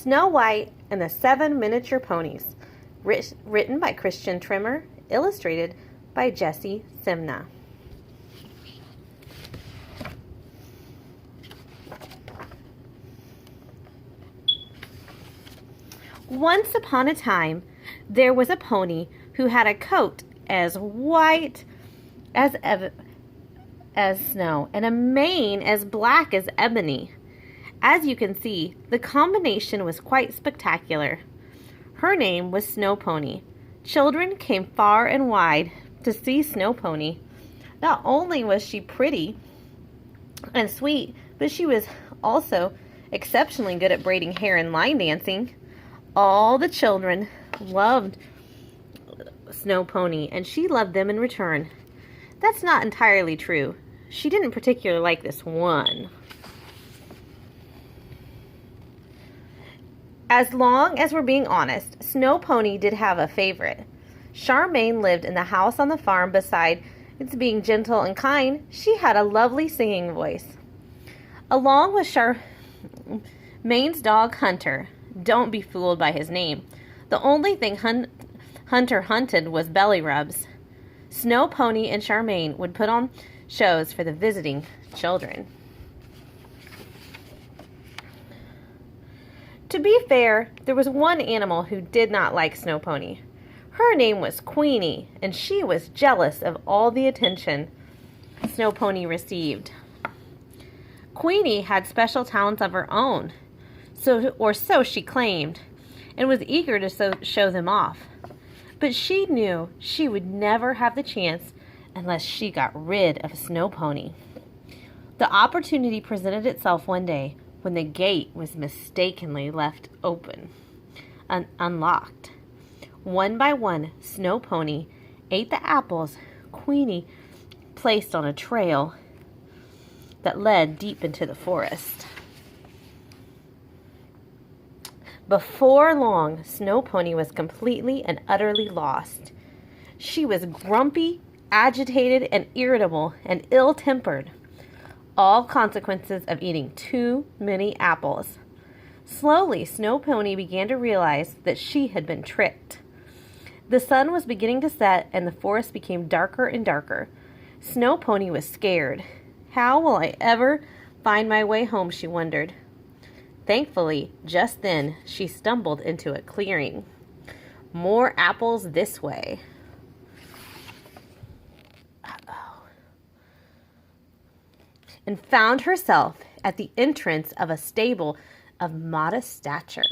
Snow White and the Seven Miniature Ponies, written by Christian Trimmer, illustrated by Jesse Simna. Once upon a time, there was a pony who had a coat as white as snow and a mane as black as ebony. As you can see, the combination was quite spectacular. Her name was Snow Pony. Children came far and wide to see Snow Pony. Not only was she pretty and sweet, but she was also exceptionally good at braiding hair and line dancing. All the children loved Snow Pony, and she loved them in return. That's not entirely true. She didn't particularly like this one. As long as we're being honest, Snow Pony did have a favorite. Charmaine lived in the house on the farm. Besides being gentle and kind, she had a lovely singing voice. Along with Charmaine's dog, Hunter. Don't be fooled by his name. The only thing Hunter hunted was belly rubs. Snow Pony and Charmaine would put on shows for the visiting children. To be fair, there was one animal who did not like Snow Pony. Her name was Queenie, and she was jealous of all the attention Snow Pony received. Queenie had special talents of her own, so she claimed, and was eager to show them off. But she knew she would never have the chance unless she got rid of Snow Pony. The opportunity presented itself one day when the gate was mistakenly left open, unlocked. One by one, Snow Pony ate the apples Queenie placed on a trail that led deep into the forest. Before long, Snow Pony was completely and utterly lost. She was grumpy, agitated, and irritable, and ill-tempered. All consequences of eating too many apples. Slowly, Snow Pony began to realize that she had been tricked. The sun was beginning to set, and the forest became darker and darker. Snow Pony was scared. How will I ever find my way home, she wondered. Thankfully, just then, she stumbled into a clearing. More apples this way. And found herself at the entrance of a stable of modest stature.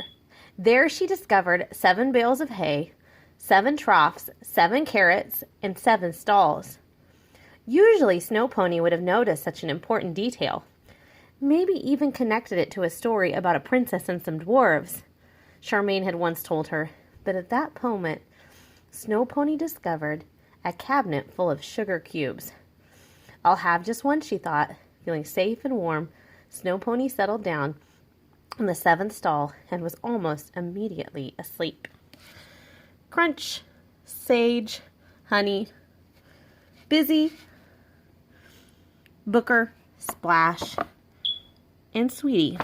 There she discovered 7 bales of hay, 7 troughs, 7 carrots, and 7 stalls. Usually, Snow Pony would have noticed such an important detail, maybe even connected it to a story about a princess and some dwarves, Charmaine had once told her. But at that moment, Snow Pony discovered a cabinet full of sugar cubes. I'll have just one, she thought. Feeling safe and warm, Snow Pony settled down in the 7th stall and was almost immediately asleep. Crunch, Sage, Honey, Busy, Booker, Splash, and Sweetie.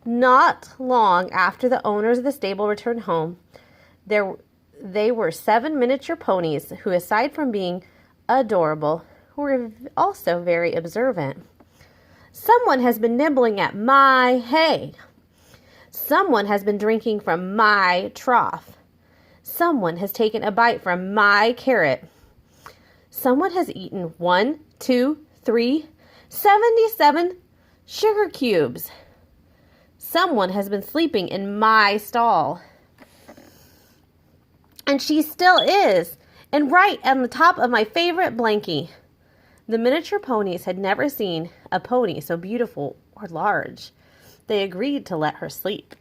Not long after the owners of the stable returned home, they were 7 miniature ponies who, aside from being adorable, were also very observant. Someone has been nibbling at my hay. Someone has been drinking from my trough. Someone has taken a bite from my carrot. Someone has eaten 1, 2, 3, 77 sugar cubes. Someone has been sleeping in my stall. And she still is, and right on the top of my favorite blankie. The miniature ponies had never seen a pony so beautiful or large. They agreed to let her sleep.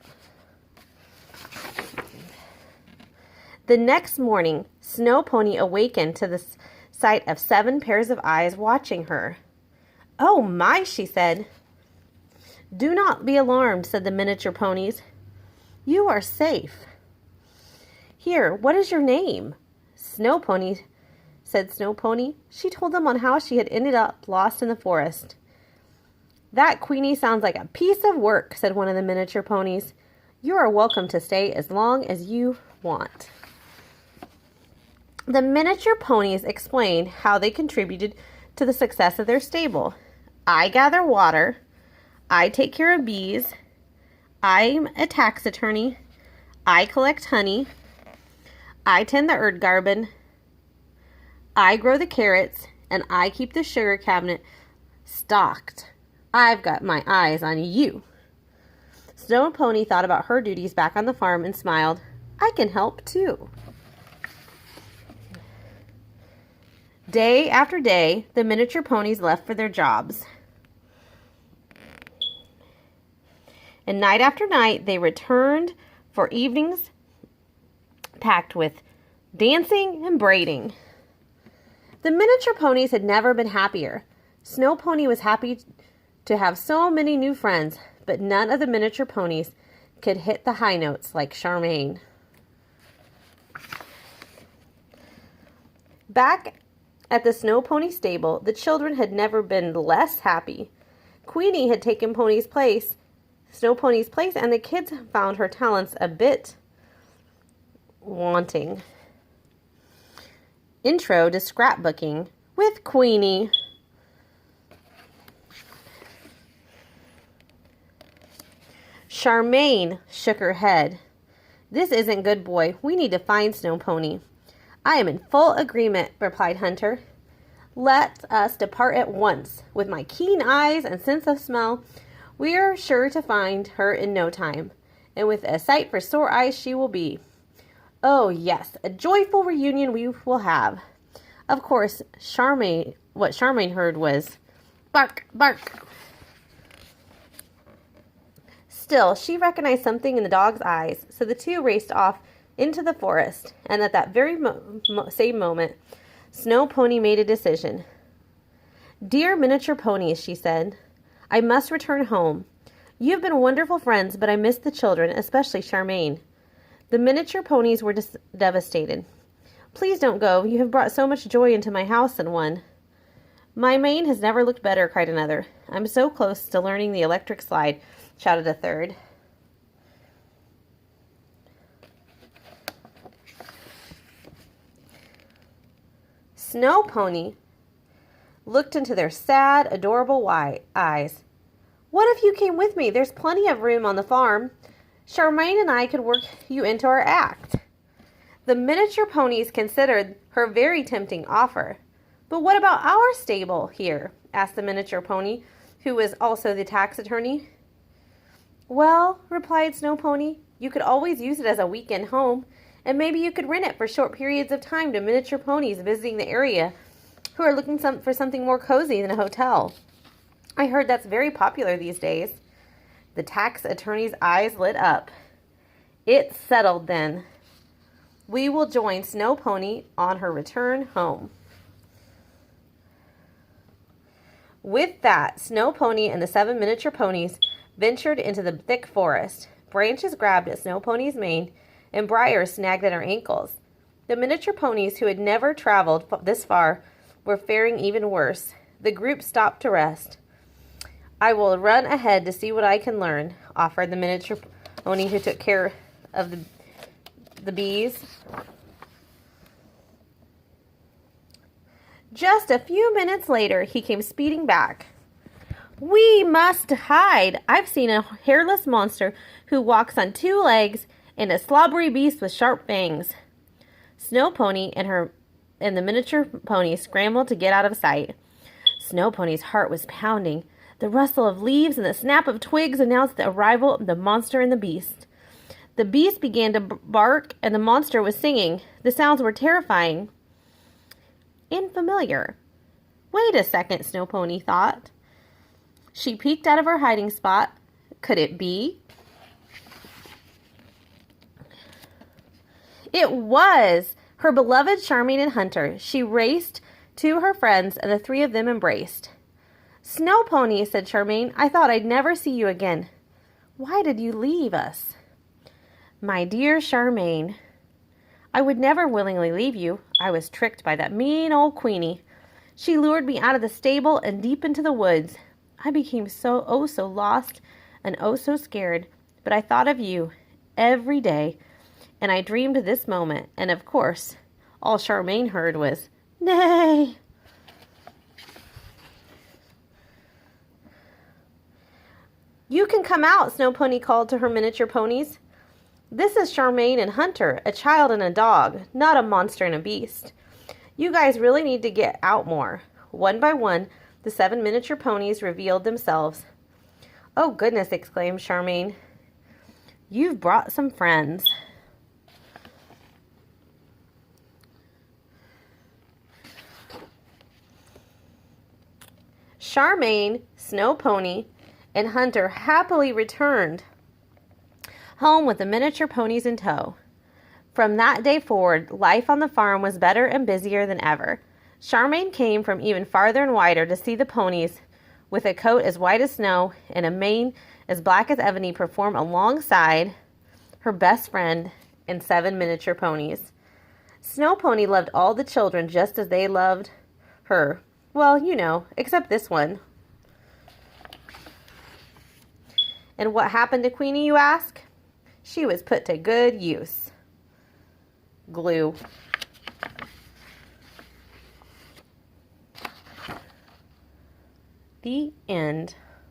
The next morning, Snow Pony awakened to the sight of 7 pairs of eyes watching her. "Oh my," she said. "Do not be alarmed," said the miniature ponies. "You are safe. Here, what is your name?" "Snow Pony," said Snow Pony. She told them on how she had ended up lost in the forest. That Queenie sounds like a piece of work, said one of the miniature ponies. You are welcome to stay as long as you want. The miniature ponies explained how they contributed to the success of their stable. I gather water. I take care of bees. I'm a tax attorney. I collect honey. I tend the herb garden. I grow the carrots. And I keep the sugar cabinet stocked. I've got my eyes on you. Snow Pony thought about her duties back on the farm and smiled. I can help too. Day after day, the miniature ponies left for their jobs. And night after night, they returned for evenings packed with dancing and braiding. The miniature ponies had never been happier. Snow Pony was happy to have so many new friends, but none of the miniature ponies could hit the high notes like Charmaine. Back at the Snow Pony stable, the children had never been less happy. Queenie had taken Snow Pony's place, and the kids found her talents a bit wanting. Intro to Scrapbooking with Queenie. Charmaine shook her head. This isn't good, boy. We need to find Snow Pony. I am in full agreement, replied Hunter. Let us depart at once. With my keen eyes and sense of smell, we are sure to find her in no time. And with a sight for sore eyes she will be. Oh, yes, a joyful reunion we will have. Of course, what Charmaine heard was, bark, bark. Still, she recognized something in the dog's eyes, so the two raced off into the forest, and at that very same moment, Snow Pony made a decision. Dear miniature ponies, she said, I must return home. You have been wonderful friends, but I miss the children, especially Charmaine. The miniature ponies were devastated. Please don't go. You have brought so much joy into my house, said one. My mane has never looked better, cried another. I'm so close to learning the electric slide, shouted a third. Snow Pony looked into their sad, adorable eyes. What if you came with me? There's plenty of room on the farm. Charmaine and I could work you into our act. The miniature ponies considered her very tempting offer. But what about our stable here? Asked the miniature pony, who was also the tax attorney. Well, replied Snow Pony, you could always use it as a weekend home, and maybe you could rent it for short periods of time to miniature ponies visiting the area who are looking for something more cozy than a hotel. I heard that's very popular these days. The tax attorney's eyes lit up. It's settled then. We will join Snow Pony on her return home. With that, Snow Pony and the 7 miniature ponies ventured into the thick forest. Branches grabbed at Snow Pony's mane, and briars snagged at her ankles. The miniature ponies, who had never traveled this far, were faring even worse. The group stopped to rest. I will run ahead to see what I can learn, offered the miniature pony who took care of the bees. Just a few minutes later, he came speeding back. We must hide. I've seen a hairless monster who walks on 2 legs and a slobbery beast with sharp fangs. Snow Pony and the miniature pony scrambled to get out of sight. Snow Pony's heart was pounding. The rustle of leaves and the snap of twigs announced the arrival of the monster and the beast. The beast began to bark, and the monster was singing. The sounds were terrifying and familiar. Wait a second, Snow Pony thought. She peeked out of her hiding spot. Could it be? It was her beloved Charmaine and Hunter. She raced to her friends, and the 3 of them embraced. Snow Pony, said Charmaine, I thought I'd never see you again. Why did you leave us? My dear Charmaine, I would never willingly leave you. I was tricked by that mean old Queenie. She lured me out of the stable and deep into the woods. I became so lost and oh so scared, but I thought of you every day, and I dreamed this moment, and of course, all Charmaine heard was, nay. You can come out, Snow Pony called to her miniature ponies. This is Charmaine and Hunter, a child and a dog, not a monster and a beast. You guys really need to get out more. One by one, the 7 miniature ponies revealed themselves. Oh goodness, exclaimed Charmaine. You've brought some friends. Charmaine, Snow Pony, and Hunter happily returned home with the miniature ponies in tow. From that day forward, life on the farm was better and busier than ever. Charmaine came from even farther and wider to see the ponies with a coat as white as snow and a mane as black as ebony perform alongside her best friend and 7 miniature ponies. Snow Pony loved all the children just as they loved her. Well, you know, except this one. And what happened to Queenie, you ask? She was put to good use. Glue. The end.